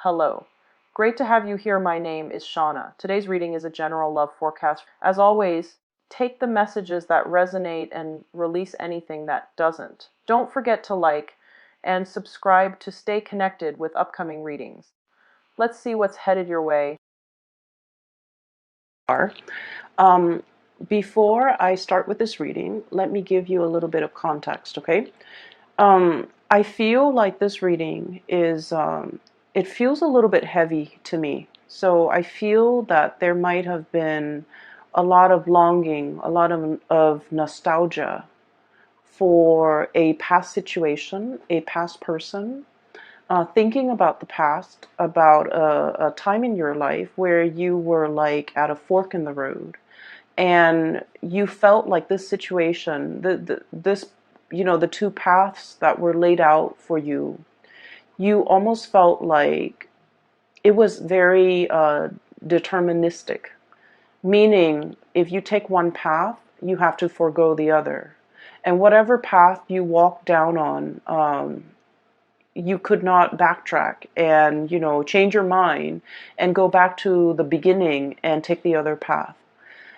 Hello. Great to have you here. My name is Shauna. Today's reading is a general love forecast. As always, take the messages that resonate and release anything that doesn't. Don't forget to like and subscribe to stay connected with upcoming readings. Let's see what's headed your way. Um, Before I start with this reading, let me give you a little bit of context, okay? I feel like this reading is, it feels a little bit heavy to me. So I feel that there might have been a lot of longing, a lot of nostalgia for a past situation, a past person, thinking about the past, about a time in your life where you were like at a fork in the road and you felt like this situation, this, the two paths that were laid out for you, you almost felt like it was very deterministic, meaning if you take one path, you have to forego the other. And whatever path you walk down on, you could not backtrack and, change your mind and go back to the beginning and take the other path.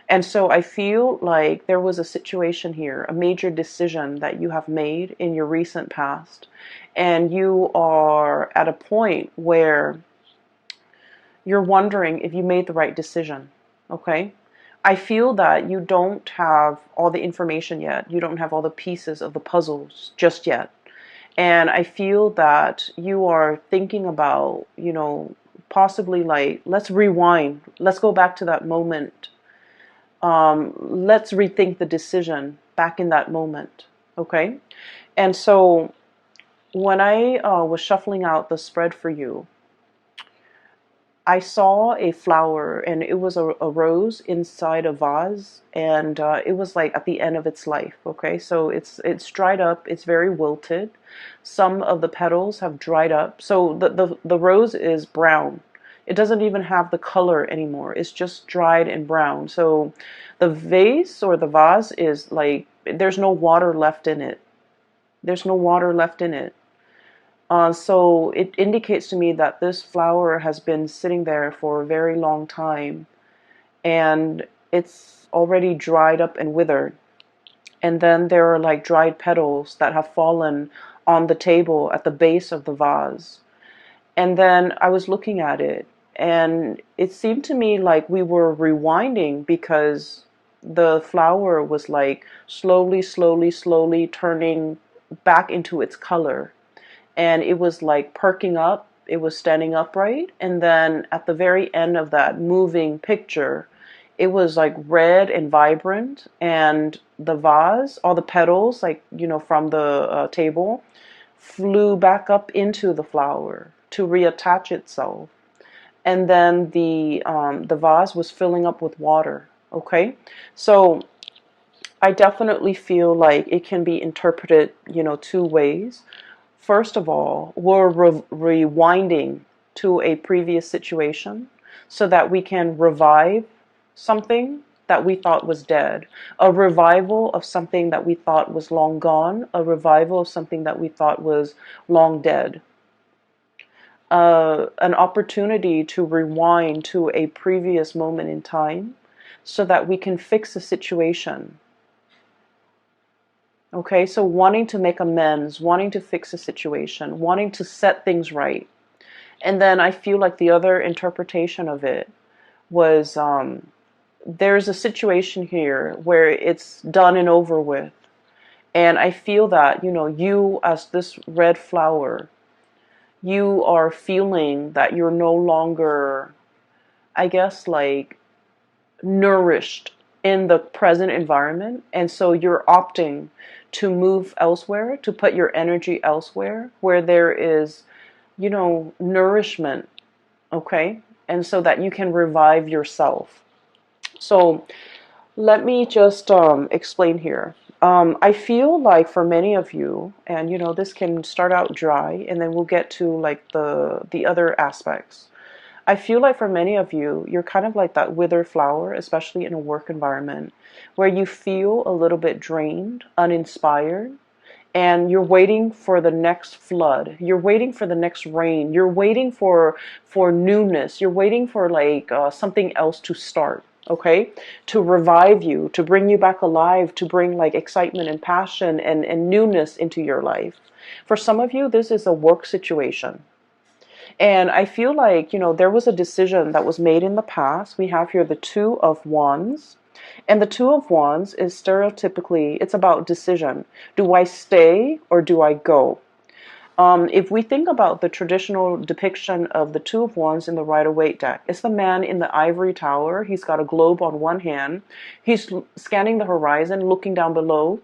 And so I feel like there was a situation here, a major decision that you have made in your recent past, and you are at a point where you're wondering if you made the right decision, okay? I feel that you don't have all the information yet. You don't have all the pieces of the puzzles just yet. And I feel that you are thinking about, possibly like, let's rewind. Let's go back to that moment. Let's rethink the decision back in that moment, okay? And so when I was shuffling out the spread for you, I saw a flower, and it was a rose inside a vase, and it was like at the end of its life, okay? So it's dried up, it's very wilted. Some of the petals have dried up. So the rose is brown. It doesn't even have the color anymore. It's just dried and brown. So the vase or the vase is like, there's no water left in it. There's no water left in it. So it indicates to me that this flower has been sitting there for a very long time, and it's already dried up and withered. And then there are like dried petals that have fallen on the table at the base of the vase. And then I was looking at it, and it seemed to me like we were rewinding, because the flower was like slowly turning back into its color. And it was like perking up, it was standing upright, and then at the very end of that moving picture, it was like red and vibrant, and the vase, all the petals, like, from the table, flew back up into the flower to reattach itself. And then the vase was filling up with water, okay? So I definitely feel like it can be interpreted, two ways. First of all, we're rewinding to a previous situation so that we can revive something that we thought was dead, a revival of something that we thought was long gone, a revival of something that we thought was long dead. An opportunity to rewind to a previous moment in time so that we can fix a situation. Okay, so wanting to make amends, wanting to fix a situation, wanting to set things right. And then I feel like the other interpretation of it was, there's a situation here where it's done and over with. And I feel that, you as this red flower, you are feeling that you're no longer, I guess, like nourished in the present environment, and so you're opting to move elsewhere, to put your energy elsewhere where there is, nourishment, okay? And so that you can revive yourself. So let me just explain here. I feel like for many of you, and this can start out dry, and then we'll get to like the other aspects. I feel like for many of you, you're kind of like that withered flower, especially in a work environment, where you feel a little bit drained, uninspired, and you're waiting for the next flood. You're waiting for the next rain. You're waiting for newness. You're waiting for like something else to start. Okay, to revive you, to bring you back alive, to bring like excitement and passion and newness into your life. For some of you, this is a work situation. And I feel like, there was a decision that was made in the past. We have here the Two of Wands. And the Two of Wands is stereotypically, it's about decision. Do I stay or do I go? If we think about the traditional depiction of the Two of Wands in the Rider-Waite deck, it's the man in the ivory tower. He's got a globe on one hand. He's scanning the horizon, looking down below.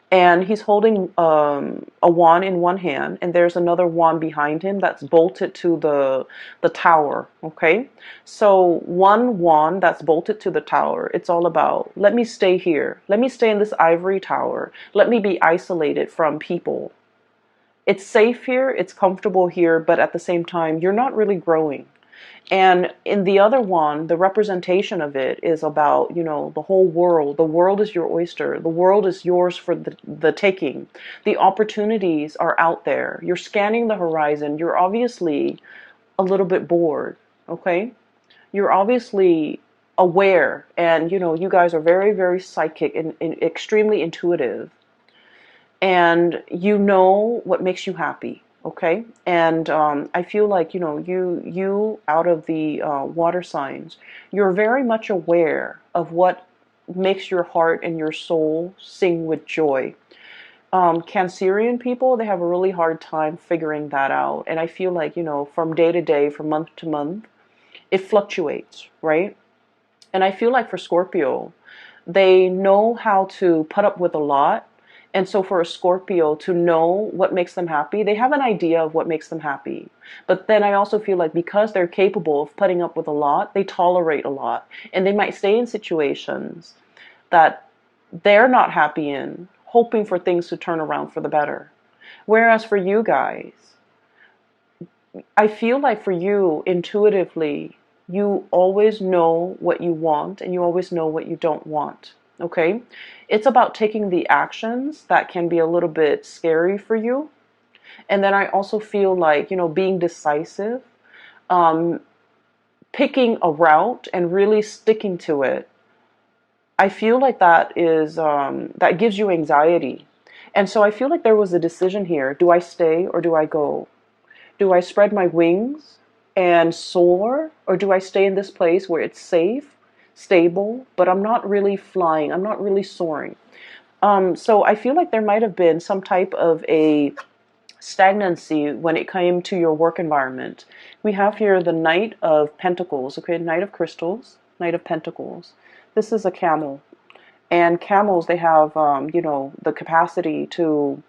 And he's holding a wand in one hand, and there's another wand behind him that's bolted to the tower. Okay, so one wand that's bolted to the tower. It's all about, let me stay here. Let me stay in this ivory tower. Let me be isolated from people. It's safe here. It's comfortable here, but at the same time, you're not really growing. And in the other one, the representation of it is about, the whole world. The world is your oyster. The world is yours for the taking. The opportunities are out there. You're scanning the horizon. You're obviously a little bit bored, okay? You're obviously aware, and, you guys are very, very psychic and extremely intuitive. And you know what makes you happy. Okay, and I feel like you out of the water signs, you're very much aware of what makes your heart and your soul sing with joy. Cancerian people, they have a really hard time figuring that out, and I feel like from day to day, from month to month, it fluctuates, right? And I feel like for Scorpio, they know how to put up with a lot. And so for a Scorpio to know what makes them happy, they have an idea of what makes them happy. But then I also feel like because they're capable of putting up with a lot, they tolerate a lot. And they might stay in situations that they're not happy in, hoping for things to turn around for the better. Whereas for you guys, I feel like for you, intuitively, you always know what you want and you always know what you don't want. Okay? It's about taking the actions that can be a little bit scary for you. And then I also feel like, being decisive, um, picking a route and really sticking to it. I feel like that is, that gives you anxiety. And so I feel like there was a decision here. Do I stay or do I go? Do I spread my wings and soar, or do I stay in this place where it's safe, stable, but I'm not really flying, I'm not really soaring? So I feel like there might have been some type of a stagnancy when it came to your work environment. We have here the Knight of Pentacles, okay, Knight of Crystals, Knight of Pentacles. This is a camel. And camels, they have, the capacity to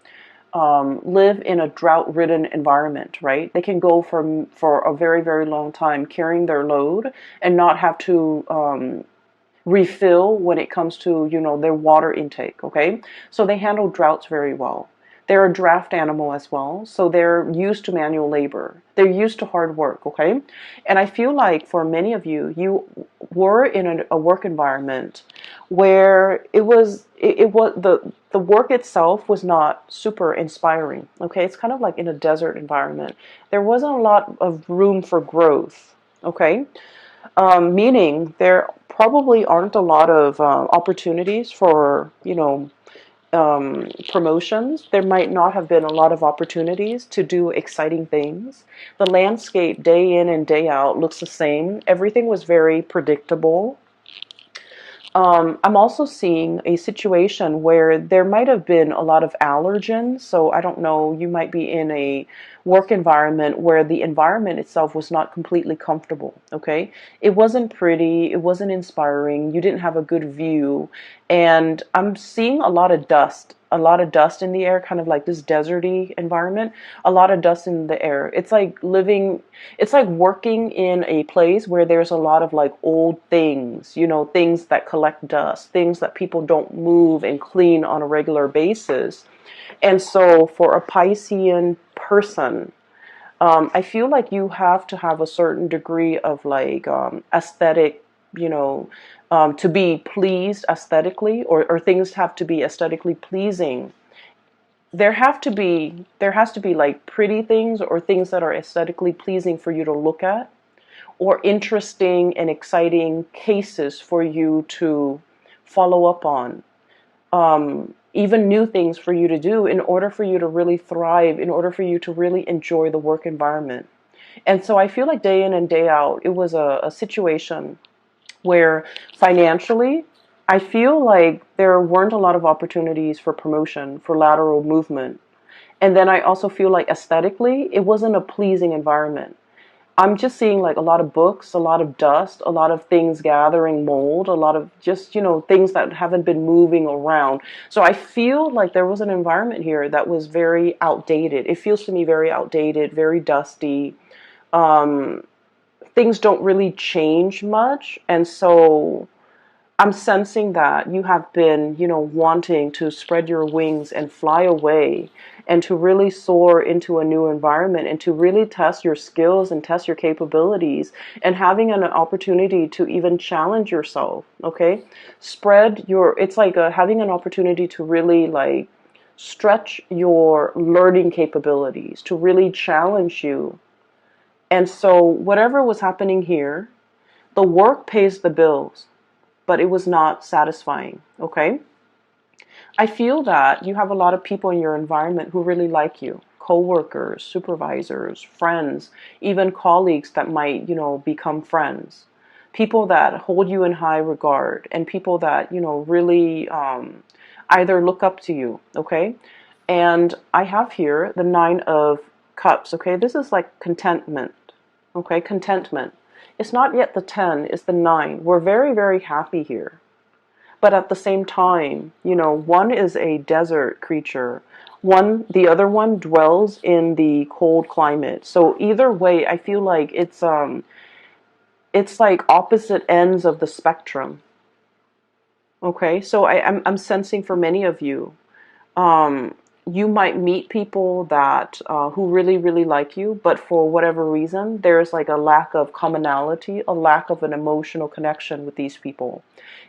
live in a drought-ridden environment, right? They can go for a very, very long time carrying their load and not have to refill when it comes to, their water intake, okay? So they handle droughts very well. They're a draft animal as well, so they're used to manual labor. They're used to hard work, okay? And I feel like for many of you, you were in a work environment where it was the work itself was not super inspiring, okay? It's kind of like in a desert environment. There wasn't a lot of room for growth, okay? Meaning there probably aren't a lot of opportunities for, promotions. There might not have been a lot of opportunities to do exciting things. The landscape day in and day out looks the same. Everything was very predictable. I'm also seeing a situation where there might have been a lot of allergens. So I don't know, you might be in a work environment where the environment itself was not completely comfortable, okay? It wasn't pretty, it wasn't inspiring, you didn't have a good view, and I'm seeing a lot of dust in the air, kind of like this deserty environment, a lot of dust in the air. It's like working in a place where there's a lot of like old things, things that collect dust, things that people don't move and clean on a regular basis. And so for a Piscean person, I feel like you have to have a certain degree of like aesthetic, to be pleased aesthetically, or things have to be aesthetically pleasing there has to be like pretty things or things that are aesthetically pleasing for you to look at, or interesting and exciting cases for you to follow up on, even new things for you to do in order for you to really thrive, in order for you to really enjoy the work environment. And so I feel like day in and day out, it was a situation where financially, I feel like there weren't a lot of opportunities for promotion, for lateral movement. And then I also feel like aesthetically, it wasn't a pleasing environment. I'm just seeing like a lot of books, a lot of dust, a lot of things gathering mold, a lot of just, things that haven't been moving around. So I feel like there was an environment here that was very outdated. It feels to me very outdated, very dusty. Um, Things don't really change much. And so I'm sensing that you have been, wanting to spread your wings and fly away and to really soar into a new environment and to really test your skills and test your capabilities and having an opportunity to even challenge yourself. Okay. It's like having an opportunity to really like stretch your learning capabilities, to really challenge you. And so whatever was happening here, the work pays the bills, but it was not satisfying. Okay. I feel that you have a lot of people in your environment who really like you, coworkers, supervisors, friends, even colleagues that might, become friends. People that hold you in high regard and people that, really either look up to you, okay? And I have here the 9 of Cups, okay? This is like contentment, okay? Contentment. It's not yet the 10, it's the 9. We're very, very happy here. But at the same time, one is a desert creature. The other one dwells in the cold climate. So either way, I feel like it's like opposite ends of the spectrum. Okay, so I'm sensing for many of you, um, you might meet people that who really really like you, but for whatever reason, there's like a lack of commonality, a lack of an emotional connection with these people.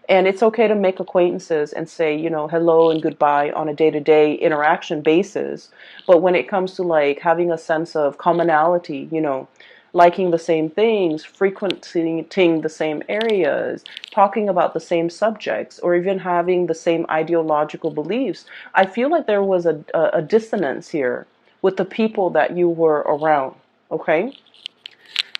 And it's okay to make acquaintances and say, hello and goodbye on a day-to-day interaction basis. But when it comes to like having a sense of commonality, liking the same things, frequenting the same areas, talking about the same subjects, or even having the same ideological beliefs, I feel like there was a dissonance here with the people that you were around. Okay?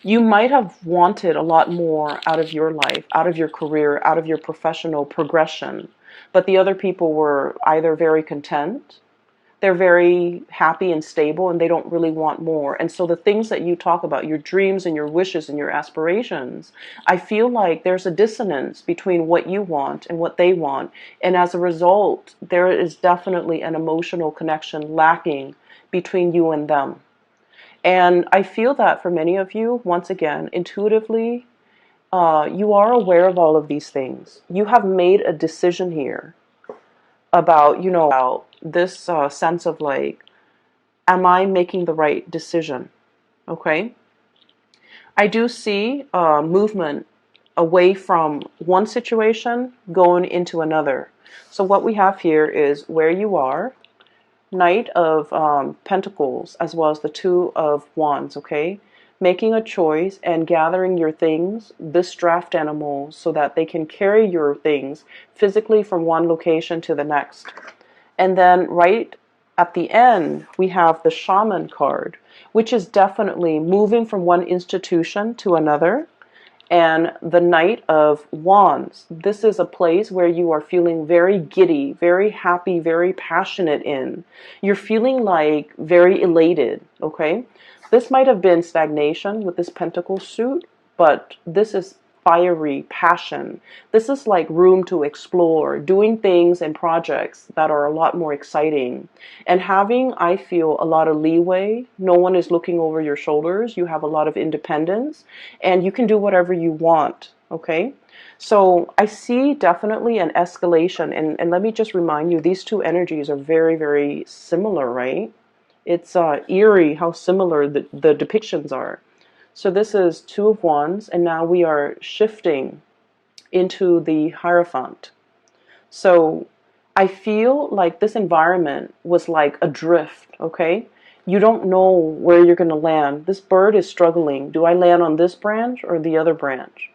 You might have wanted a lot more out of your life, out of your career, out of your professional progression, but the other people were either very content, they're very happy and stable, and they don't really want more. And so the things that you talk about, your dreams and your wishes and your aspirations, I feel like there's a dissonance between what you want and what they want. And as a result, there is definitely an emotional connection lacking between you and them. And I feel that for many of you, once again, intuitively, you are aware of all of these things. You have made a decision here about, about this sense of like, am I making the right decision? Okay. I do see movement away from one situation going into another. So what we have here is where you are, Knight of Pentacles, as well as the Two of Wands, okay? Making a choice and gathering your things, this draft animal, so that they can carry your things physically from one location to the next. And then right at the end, we have the Shaman card, which is definitely moving from one institution to another. And the Knight of Wands. This is a place where you are feeling very giddy, very happy, very passionate in. You're feeling like very elated, okay? This might have been stagnation with this pentacle suit, but this is fiery passion. This is like room to explore, doing things and projects that are a lot more exciting. And having, I feel, a lot of leeway. No one is looking over your shoulders. You have a lot of independence and you can do whatever you want, okay? So I see definitely an escalation. And let me just remind you, these two energies are very, very similar, right? It's eerie how similar the depictions are. So this is Two of Wands, and now we are shifting into the Hierophant. So I feel like this environment was like adrift, okay? You don't know where you're going to land. This bird is struggling. Do I land on this branch or the other branch?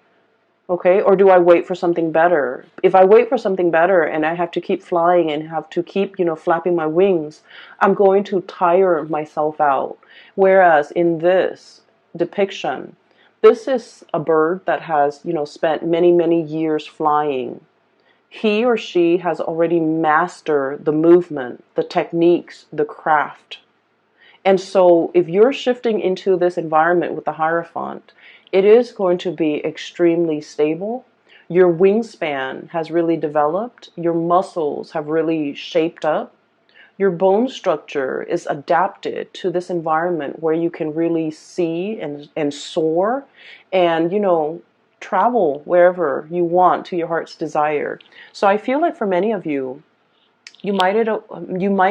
Okay, or do I wait for something better? If I wait for something better and I have to keep flying and have to keep, flapping my wings, I'm going to tire myself out. Whereas in this depiction, this is a bird that has, spent many, many years flying. He or she has already mastered the movement, the techniques, the craft. And so if you're shifting into this environment with the Hierophant, it is going to be extremely stable. Your wingspan has really developed. Your muscles have really shaped up. Your bone structure is adapted to this environment where you can really see and soar and, travel wherever you want to your heart's desire. So I feel like for many of you, you might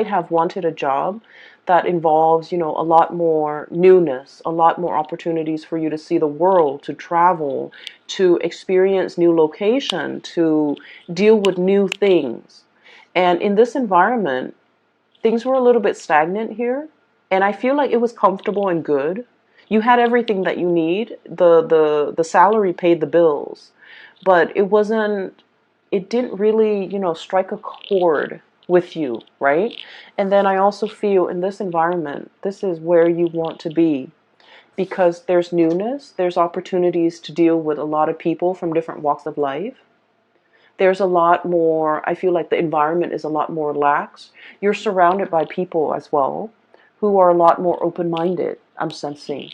have wanted a job that involves, a lot more newness, a lot more opportunities for you to see the world, to travel, to experience new location, to deal with new things. And in this environment, things were a little bit stagnant here, and I feel like it was comfortable and good. You had everything that you need. The salary paid the bills, but it didn't really, strike a chord with you, right? And then I also feel in this environment, this is where you want to be because there's newness, there's opportunities to deal with a lot of people from different walks of life. There's a lot more, I feel like the environment is a lot more lax. You're surrounded by people as well who are a lot more open-minded, I'm sensing.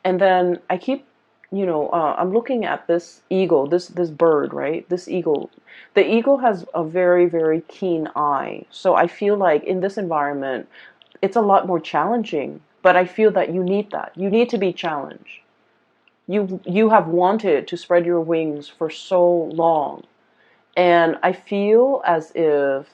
And then I keep, I'm looking at this eagle, this bird, right? This eagle. The eagle has a very, very keen eye. So I feel like in this environment, it's a lot more challenging. But I feel that you need that. You need to be challenged. You have wanted to spread your wings for so long. And I feel as if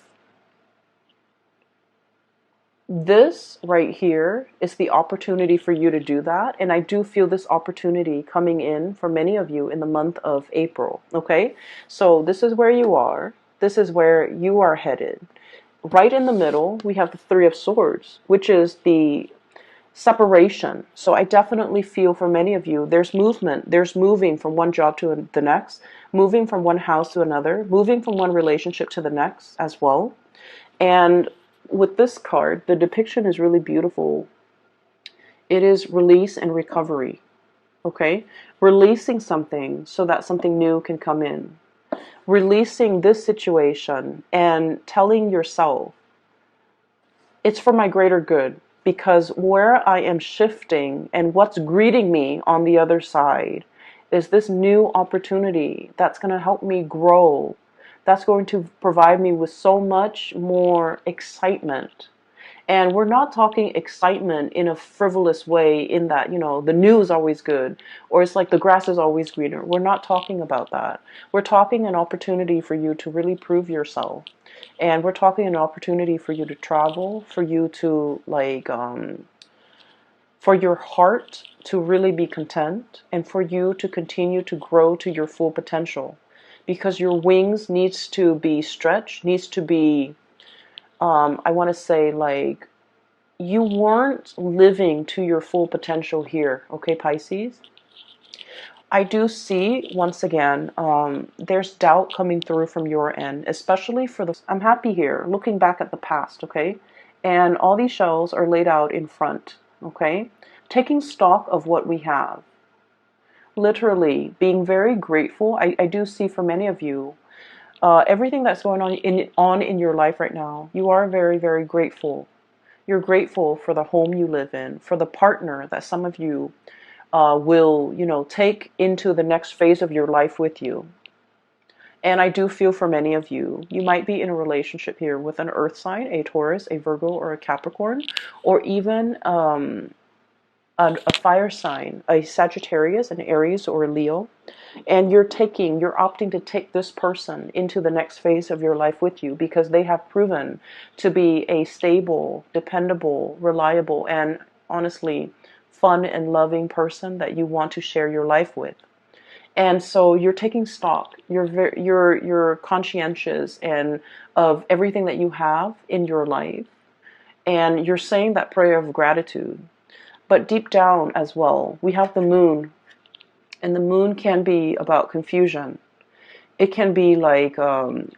this right here is the opportunity for you to do that. And I do feel this opportunity coming in for many of you in the month of April. Okay. So this is where you are. This is where you are headed. Right in the middle, we have the Three of Swords, which is the separation. So I definitely feel for many of you, there's movement. There's moving from one job to the next, moving from one house to another, moving from one relationship to the next as well. And with this card, the depiction is really beautiful. It is release and recovery. Okay? Releasing something so that something new can come in. Releasing this situation and telling yourself, it's for my greater good. Because where I am shifting and what's greeting me on the other side is this new opportunity that's going to help me grow. That's going to provide me with so much more excitement. And we're not talking excitement in a frivolous way in that, the news is always good or it's like the grass is always greener. We're not talking about that. We're talking an opportunity for you to really prove yourself. And we're talking an opportunity for you to travel, for you to for your heart to really be content and for you to continue to grow to your full potential. Because your wings needs to be stretched, needs to be, I want to say like, you weren't living to your full potential here, okay, Pisces? I do see, once again, there's doubt coming through from your end, especially for the... I'm happy here, looking back at the past, okay? And all these shells are laid out in front, okay? Taking stock of what we have. Literally, being very grateful. I do see for many of you, everything that's going on in your life right now, you are very, very grateful. You're grateful for the home you live in, for the partner that some of you will, take into the next phase of your life with you. And I do feel for many of you, you might be in a relationship here with an earth sign, a Taurus, a Virgo, or a Capricorn, or even a fire sign, a Sagittarius, an Aries, or a Leo. And you're opting to take this person into the next phase of your life with you because they have proven to be a stable, dependable, reliable, and honestly, fun and loving person that you want to share your life with. And so you're taking stock. You're conscientious and of everything that you have in your life, and you're saying that prayer of gratitude. But deep down as well, we have the moon, and the moon can be about confusion. It can be like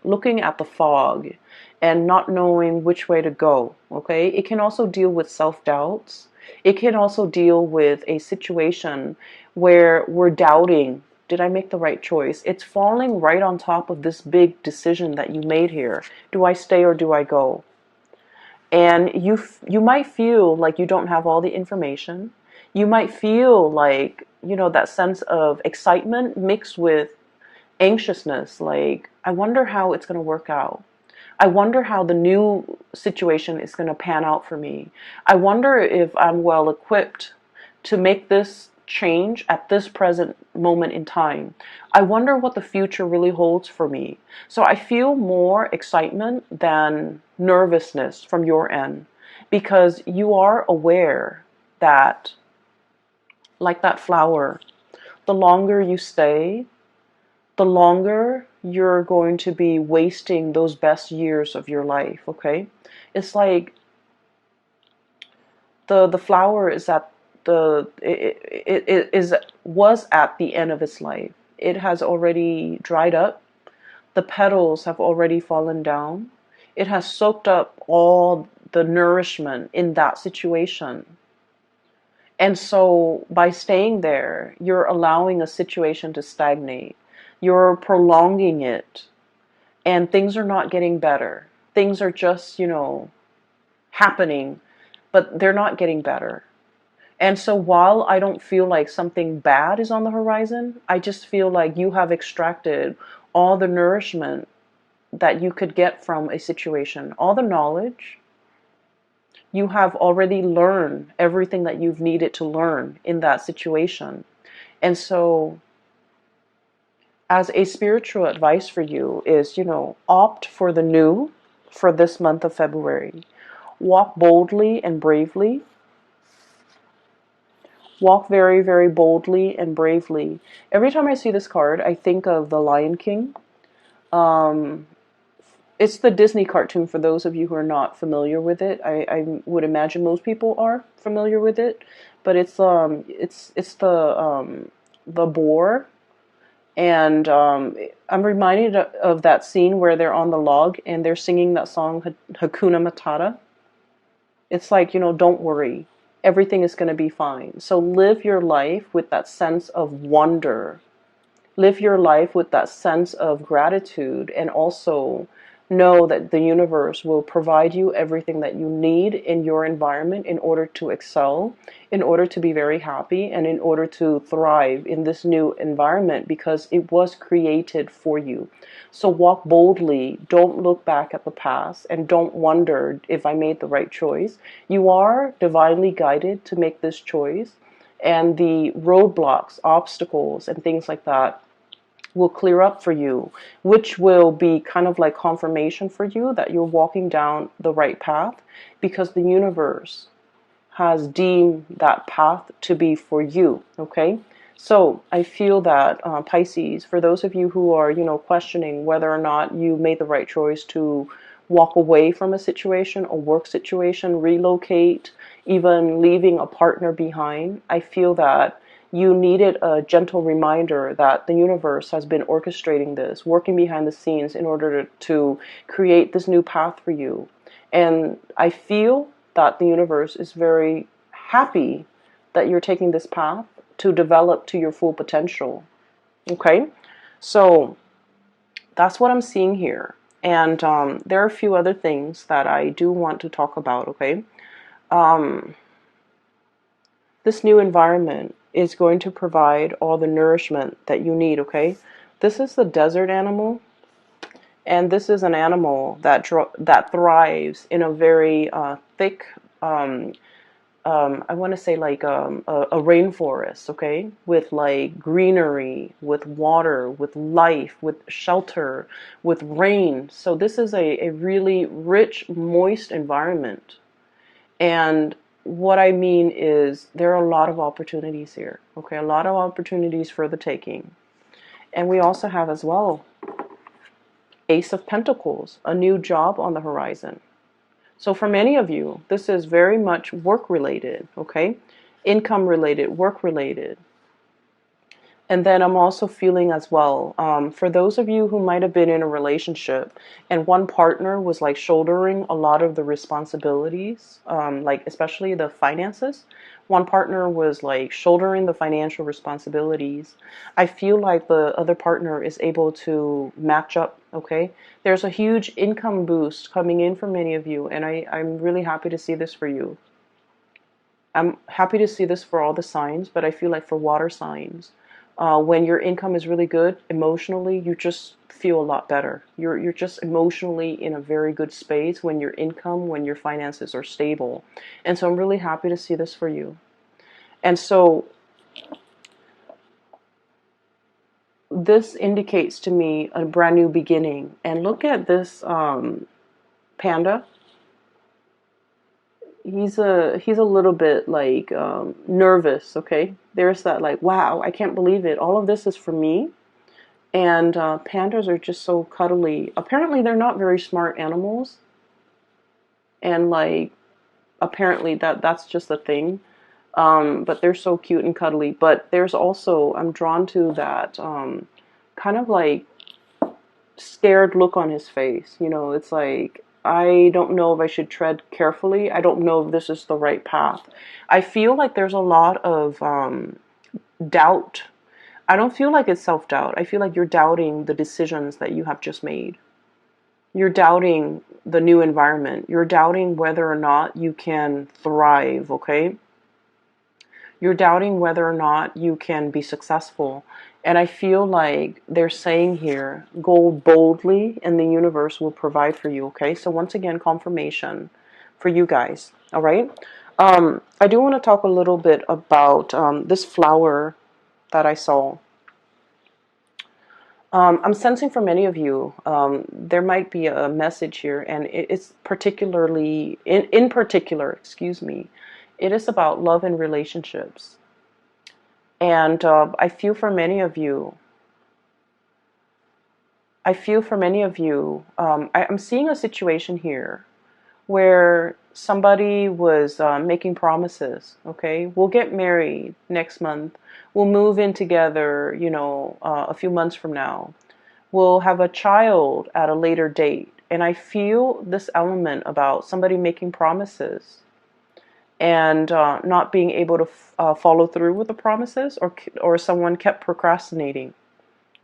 looking at the fog and not knowing which way to go. Okay, it can also deal with self-doubts. It can also deal with a situation where we're doubting, did I make the right choice? It's falling right on top of this big decision that you made here. Do I stay or do I go? And you might feel like you don't have all the information. You might feel like, that sense of excitement mixed with anxiousness, like, I wonder how it's going to work out. I wonder how the new situation is going to pan out for me. I wonder if I'm well equipped to make this change at this present moment in time. I wonder what the future really holds for me. So I feel more excitement than nervousness from your end, because you are aware that, like that flower, the longer you stay, the longer you're going to be wasting those best years of your life, okay? It's like the flower is at it is was at the end of its life. It has already dried up. The petals have already fallen down. It has soaked up all the nourishment in that situation. And so by staying there, you're allowing a situation to stagnate. You're prolonging it, and things are not getting better. Things are just, happening, but they're not getting better. And so while I don't feel like something bad is on the horizon, I just feel like you have extracted all the nourishment that you could get from a situation, all the knowledge. You have already learned everything that you've needed to learn in that situation. And so, as a spiritual advice for you is, opt for the new for this month of February. Walk boldly and bravely. Walk very, very boldly and bravely. Every time I see this card, I think of The Lion King. Um, it's the Disney cartoon for those of you who are not familiar with it. I would imagine most people are familiar with it, but it's the boar, and I'm reminded of that scene where they're on the log and they're singing that song Hakuna Matata. It's like, don't worry. Everything is going to be fine. So live your life with that sense of wonder. Live your life with that sense of gratitude, and also know that the universe will provide you everything that you need in your environment in order to excel, in order to be very happy, and in order to thrive in this new environment, because it was created for you. So walk boldly. Don't look back at the past and don't wonder if I made the right choice. You are divinely guided to make this choice, and the roadblocks, obstacles, and things like that will clear up for you, which will be kind of like confirmation for you that you're walking down the right path, because the universe has deemed that path to be for you, okay? So I feel that Pisces, for those of you who are, questioning whether or not you made the right choice to walk away from a situation, a work situation, relocate, even leaving a partner behind, I feel that you needed a gentle reminder that the universe has been orchestrating this, working behind the scenes in order to create this new path for you. And I feel that the universe is very happy that you're taking this path to develop to your full potential. Okay? So that's what I'm seeing here. And there are a few other things that I do want to talk about, okay? This new environment is going to provide all the nourishment that you need, okay? This is the desert animal, and this is an animal that thrives in a very thick, I want to say like a rainforest, okay? With like greenery, with water, with life, with shelter, with rain. So this is a really rich, moist environment. And what I mean is there are a lot of opportunities here, okay? A lot of opportunities for the taking. And we also have as well Ace of Pentacles, a new job on the horizon. So for many of you, this is very much work related, okay? Income related, work related. And then I'm also feeling as well, for those of you who might have been in a relationship and one partner was like shouldering a lot of the responsibilities, like especially the finances, one partner was like shouldering the financial responsibilities. I feel like the other partner is able to match up, okay? There's a huge income boost coming in for many of you, and I'm really happy to see this for you. I'm happy to see this for all the signs, but I feel like for water signs, when your income is really good emotionally, you just feel a lot better. You're just emotionally in a very good space when your income, when your finances are stable. And so I'm really happy to see this for you. And so this indicates to me a brand new beginning. And look at this panda. He's a little bit like nervous. Okay, there's that like, wow, I can't believe it, all of this is for me. And pandas are just so cuddly. Apparently they're not very smart animals, and like apparently that's just a thing. But they're so cute and cuddly. But there's also, I'm drawn to that kind of like scared look on his face. You know, it's like, I don't know if I should tread carefully. I don't know if this is the right path. I feel like there's a lot of doubt. I don't feel like it's self-doubt. I feel like you're doubting the decisions that you have just made. You're doubting the new environment. You're doubting whether or not you can thrive, okay? You're doubting whether or not you can be successful. And I feel like they're saying here, go boldly and the universe will provide for you, okay? So once again, confirmation for you guys, all right? I do want to talk a little bit about this flower that I saw. I'm sensing for many of you, there might be a message here, and it's particularly, in particular, excuse me, it is about love and relationships. And I feel for many of you, I'm seeing a situation here where somebody was making promises, okay? We'll get married next month. We'll move in together, you know, a few months from now. We'll have a child at a later date. And I feel this element about somebody making promises and not being able to follow through with the promises, or someone kept procrastinating.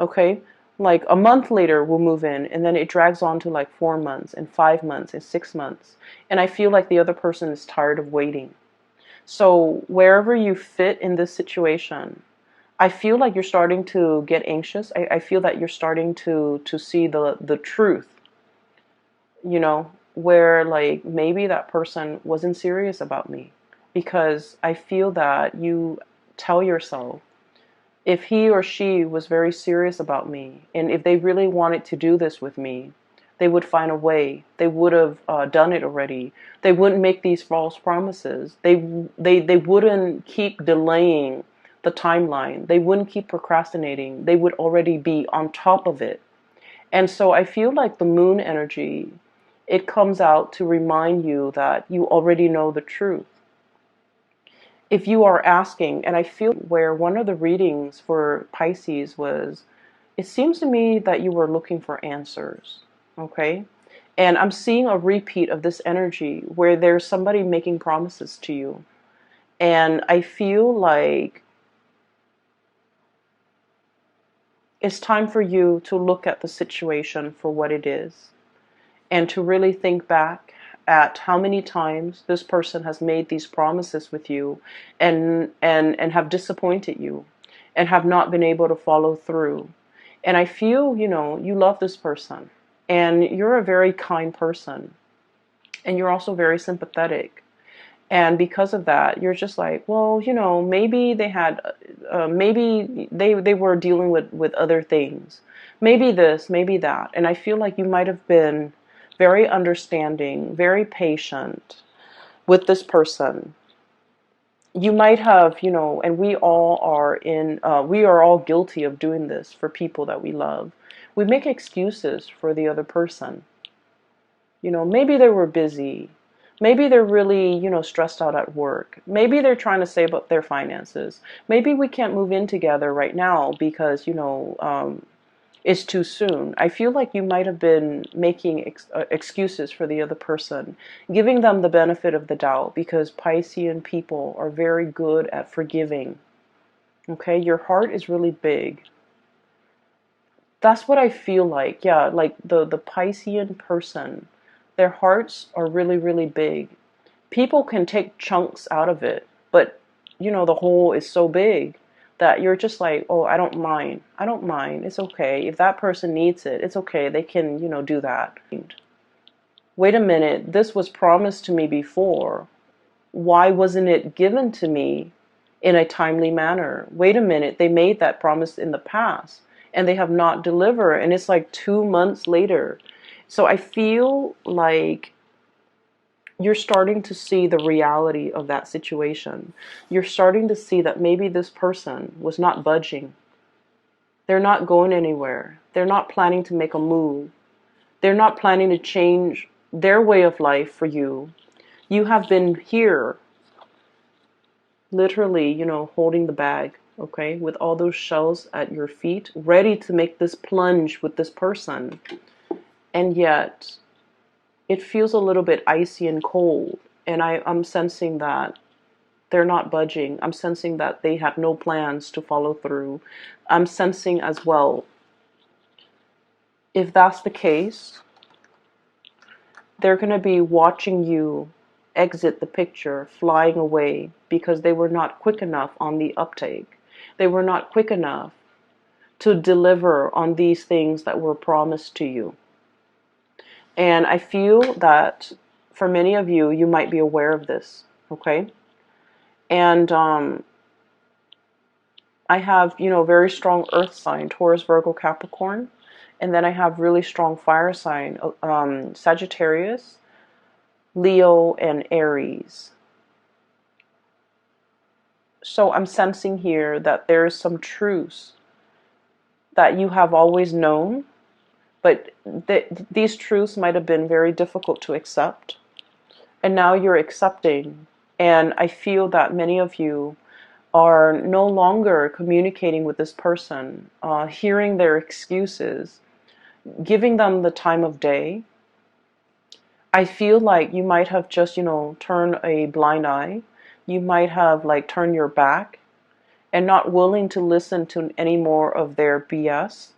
Okay, like a month later we'll move in, and then it drags on to like 4 months and 5 months and 6 months, and I feel like the other person is tired of waiting. So wherever you fit in this situation, I feel like you're starting to get anxious. I feel that you're starting to see the truth, you know, where like maybe that person wasn't serious about me, because I feel that you tell yourself, if he or she was very serious about me and if they really wanted to do this with me, they would find a way. They would have done it already. They wouldn't make these false promises. They wouldn't keep delaying the timeline. They wouldn't keep procrastinating. They would already be on top of it. And so I feel like the moon energy, it comes out to remind you that you already know the truth. If you are asking, and I feel where one of the readings for Pisces was, it seems to me that you were looking for answers, okay? And I'm seeing a repeat of this energy where there's somebody making promises to you. And I feel like it's time for you to look at the situation for what it is, and to really think back at how many times this person has made these promises with you and have disappointed you and have not been able to follow through. And I feel, you know, you love this person and you're a very kind person and you're also very sympathetic. And because of that, you're just like, well, you know, maybe they had, maybe they were dealing with other things. Maybe this, maybe that. And I feel like you might have been very understanding, very patient with this person. you might have, and we are all guilty of doing this for people that we love. We make excuses for the other person. Maybe they were busy. Maybe they're really, stressed out at work. Maybe they're trying to save up their finances. Maybe we can't move in together right now because, it's too soon. I feel like you might have been making excuses for the other person, giving them the benefit of the doubt, because Piscean people are very good at forgiving. Okay, your heart is really big. That's what I feel like. Yeah, like the Piscean person, their hearts are really, really big. People can take chunks out of it, but the whole is so big that you're just like, oh, I don't mind. I don't mind. It's okay. If that person needs it, it's okay. They can, do that. Wait a minute. This was promised to me before. Why wasn't it given to me in a timely manner? Wait a minute. They made that promise in the past and they have not delivered. And it's like 2 months later. So I feel like you're starting to see the reality of that situation. You're starting to see that maybe this person was not budging. They're not going anywhere. They're not planning to make a move. They're not planning to change their way of life for you. You have been here, literally, holding the bag, okay, with all those shells at your feet, ready to make this plunge with this person. And yet, it feels a little bit icy and cold. And I'm sensing that they're not budging. I'm sensing that they have no plans to follow through. I'm sensing as well, if that's the case, they're going to be watching you exit the picture, flying away, because they were not quick enough on the uptake. They were not quick enough to deliver on these things that were promised to you. And I feel that for many of you, you might be aware of this, okay? And I have, very strong earth sign, Taurus, Virgo, Capricorn. And then I have really strong fire sign, Sagittarius, Leo, and Aries. So I'm sensing here that there is some truths that you have always known, but these truths might have been very difficult to accept. And now you're accepting. And I feel that many of you are no longer communicating with this person, hearing their excuses, giving them the time of day. I feel like you might have just, turned a blind eye. You might have turned your back and not willing to listen to any more of their BS.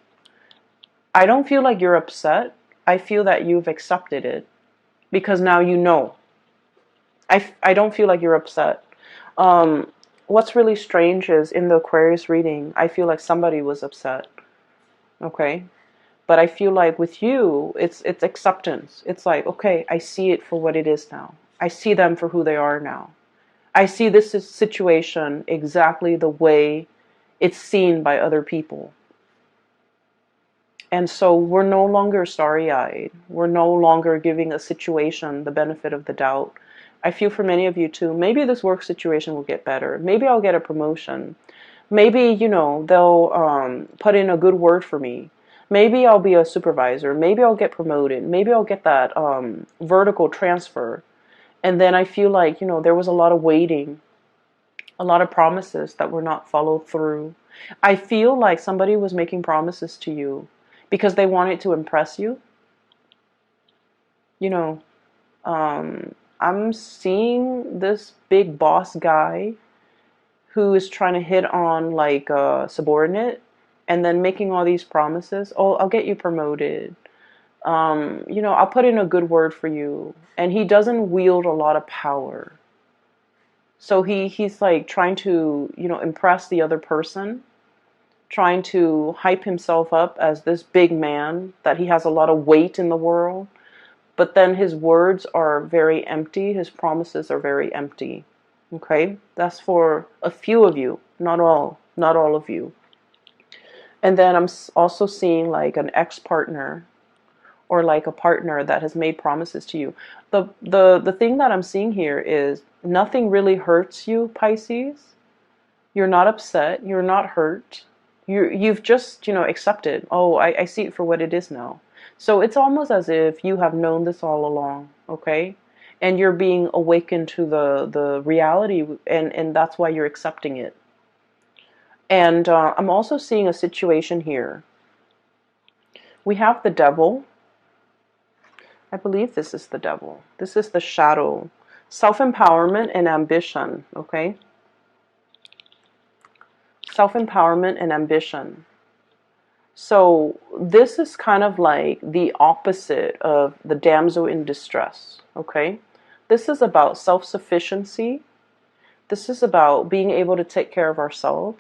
I don't feel like you're upset. I feel that you've accepted it because now you know. I don't feel like you're upset. What's really strange is in the Aquarius reading, I feel like somebody was upset. Okay? But I feel like with you, it's acceptance. It's like, okay, I see it for what it is now. I see them for who they are now. I see this situation exactly the way it's seen by other people. And so we're no longer starry-eyed. We're no longer giving a situation the benefit of the doubt. I feel for many of you too, maybe this work situation will get better. Maybe I'll get a promotion. Maybe, they'll put in a good word for me. Maybe I'll be a supervisor. Maybe I'll get promoted. Maybe I'll get that vertical transfer. And then I feel like, there was a lot of waiting, a lot of promises that were not followed through. I feel like somebody was making promises to you because they wanted to impress you. I'm seeing this big boss guy who is trying to hit on a subordinate and then making all these promises. Oh, I'll get you promoted. I'll put in a good word for you. And he doesn't wield a lot of power. So he's trying to, impress the other person, trying to hype himself up as this big man, that he has a lot of weight in the world. But then his words are very empty. His promises are very empty. Okay? That's for a few of you, not all of you. And then I'm also seeing an ex-partner or like a partner that has made promises to you. The thing that I'm seeing here is nothing really hurts you, Pisces. You're not upset. You're not hurt. You've just, accepted. Oh, I see it for what it is now. So it's almost as if you have known this all along, okay? And you're being awakened to the reality, and that's why you're accepting it. And I'm also seeing a situation here. We have the devil. I believe this is the devil. This is the shadow. Self-empowerment and ambition, okay? Self-empowerment and ambition. So this is kind of like the opposite of the damsel in distress, okay? This is about self-sufficiency. This is about being able to take care of ourselves,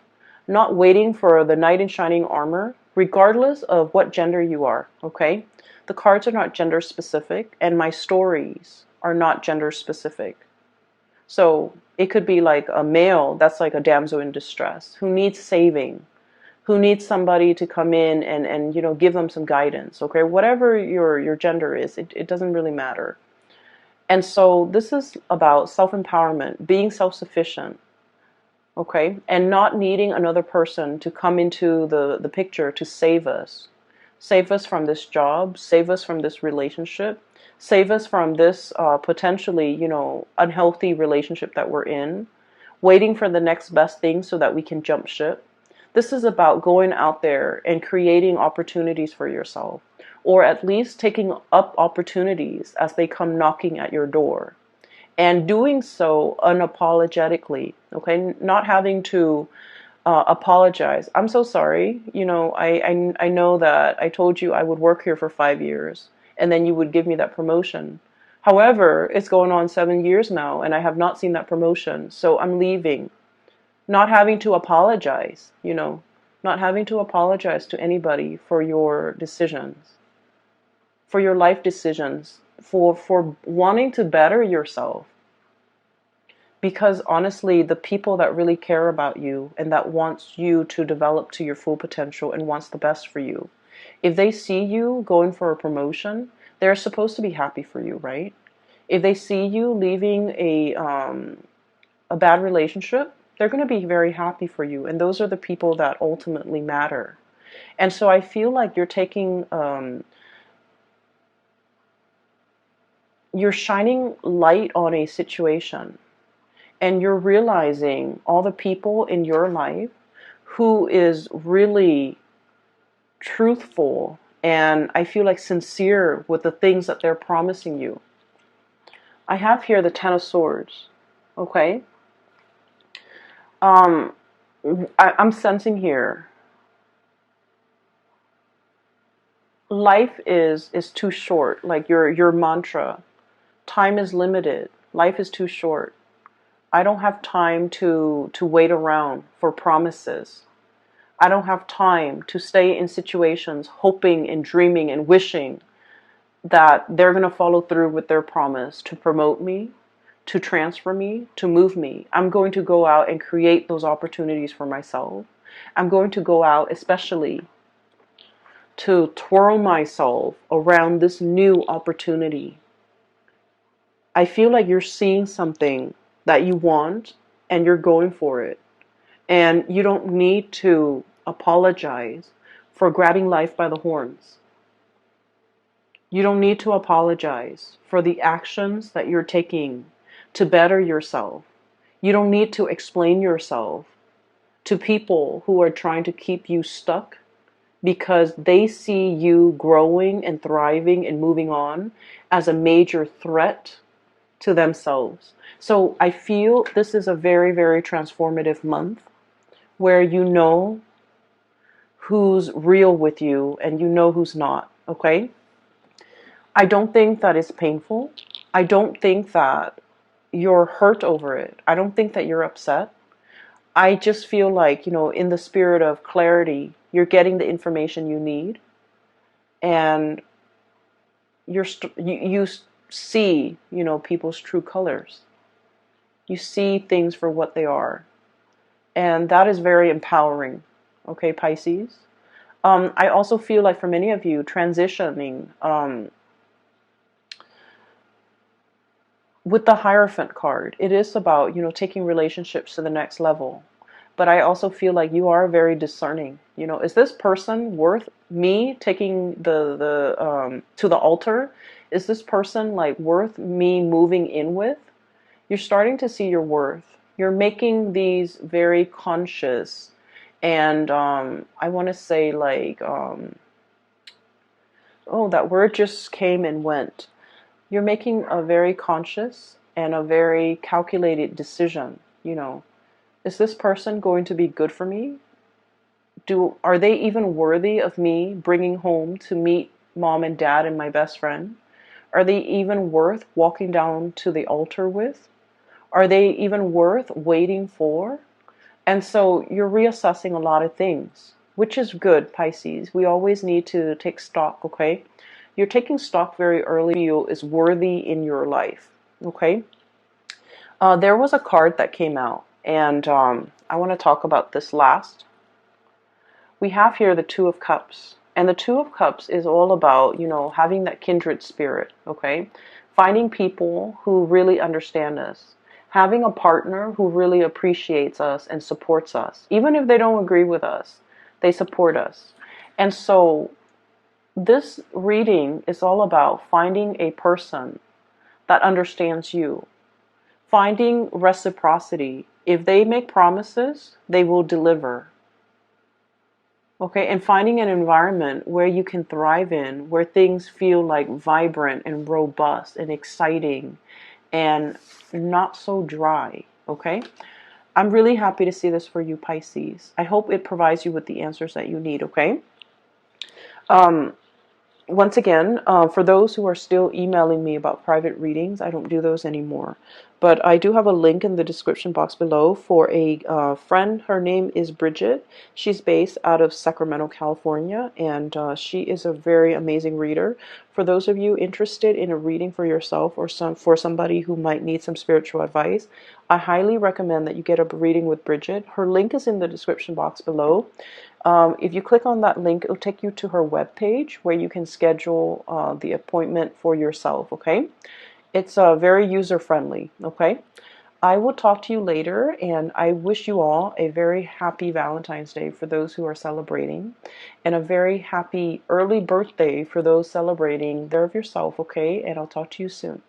not waiting for the knight in shining armor, regardless of what gender you are, okay? The cards are not gender specific, and my stories are not gender specific. So it could be like a male that's like a damsel in distress who needs saving, who needs somebody to come in and give them some guidance, okay? Whatever your gender is, it doesn't really matter. And so this is about self-empowerment, being self-sufficient, okay? And not needing another person to come into the picture to save us. Save us from this job, save us from this relationship, save us from this potentially, unhealthy relationship that we're in, waiting for the next best thing so that we can jump ship. This is about going out there and creating opportunities for yourself, or at least taking up opportunities as they come knocking at your door, and doing so unapologetically, okay? Not having to apologize. I'm so sorry. I know that I told you I would work here for 5 years, and then you would give me that promotion. However, it's going on 7 years now, and I have not seen that promotion, so I'm leaving. Not having to apologize, not having to apologize to anybody for your decisions, for your life decisions, for wanting to better yourself. Because honestly, the people that really care about you and that wants you to develop to your full potential and wants the best for you, if they see you going for a promotion, they're supposed to be happy for you, right? If they see you leaving a bad relationship, they're going to be very happy for you. And those are the people that ultimately matter. And so I feel like you're shining light on a situation, and you're realizing all the people in your life who is really truthful and I feel like sincere with the things that they're promising you. I have here the Ten of Swords, okay? I'm sensing here, life is too short. Like your mantra, time is limited. Life is too short. I don't have time to wait around for promises. I don't have time to stay in situations hoping and dreaming and wishing that they're going to follow through with their promise to promote me, to transfer me, to move me. I'm going to go out and create those opportunities for myself. I'm going to go out especially to twirl myself around this new opportunity. I feel like you're seeing something that you want and you're going for it. And you don't need to apologize for grabbing life by the horns. You don't need to apologize for the actions that you're taking to better yourself. You don't need to explain yourself to people who are trying to keep you stuck because they see you growing and thriving and moving on as a major threat to themselves. So I feel this is a very, very transformative month where you know who's real with you and you know who's not, okay? I don't think that it's painful. I don't think that you're hurt over it. I don't think that you're upset. I just feel like, in the spirit of clarity, you're getting the information you need, and you see, people's true colors. You see things for what they are. And that is very empowering, okay, Pisces? I also feel like for many of you, transitioning with the Hierophant card, it is about, taking relationships to the next level. But I also feel like you are very discerning. Is this person worth me taking the to the altar? Is this person like worth me moving in with? You're starting to see your worth. You're making these very conscious, and I want to say like, oh, that word just came and went. You're making a very conscious and a very calculated decision. Is this person going to be good for me? Are they even worthy of me bringing home to meet mom and dad and my best friend? Are they even worth walking down to the altar with? Are they even worth waiting for? And so you're reassessing a lot of things, which is good, Pisces. We always need to take stock, okay? You're taking stock very early. You is worthy in your life, okay? There was a card that came out, and I want to talk about this last. We have here the Two of Cups. And the Two of Cups is all about, having that kindred spirit, okay? Finding people who really understand us. Having a partner who really appreciates us and supports us. Even if they don't agree with us, they support us. And so this reading is all about finding a person that understands you. Finding reciprocity. If they make promises, they will deliver. Okay, and finding an environment where you can thrive in, where things feel like vibrant and robust and exciting and not so dry. Okay, I'm really happy to see this for you, Pisces. I hope it provides you with the answers that you need. Okay. Um, Once again, for those who are still emailing me about private readings, I don't do those anymore. But I do have a link in the description box below for a friend. Her name is Bridget. She's based out of Sacramento, California, and she is a very amazing reader. For those of you interested in a reading for yourself or for somebody who might need some spiritual advice, I highly recommend that you get a reading with Bridget. Her link is in the description box below. If you click on that link, it'll take you to her webpage where you can schedule the appointment for yourself, okay? It's very user-friendly, okay? I will talk to you later, and I wish you all a very happy Valentine's Day for those who are celebrating, and a very happy early birthday for those celebrating. There of yourself, okay? And I'll talk to you soon.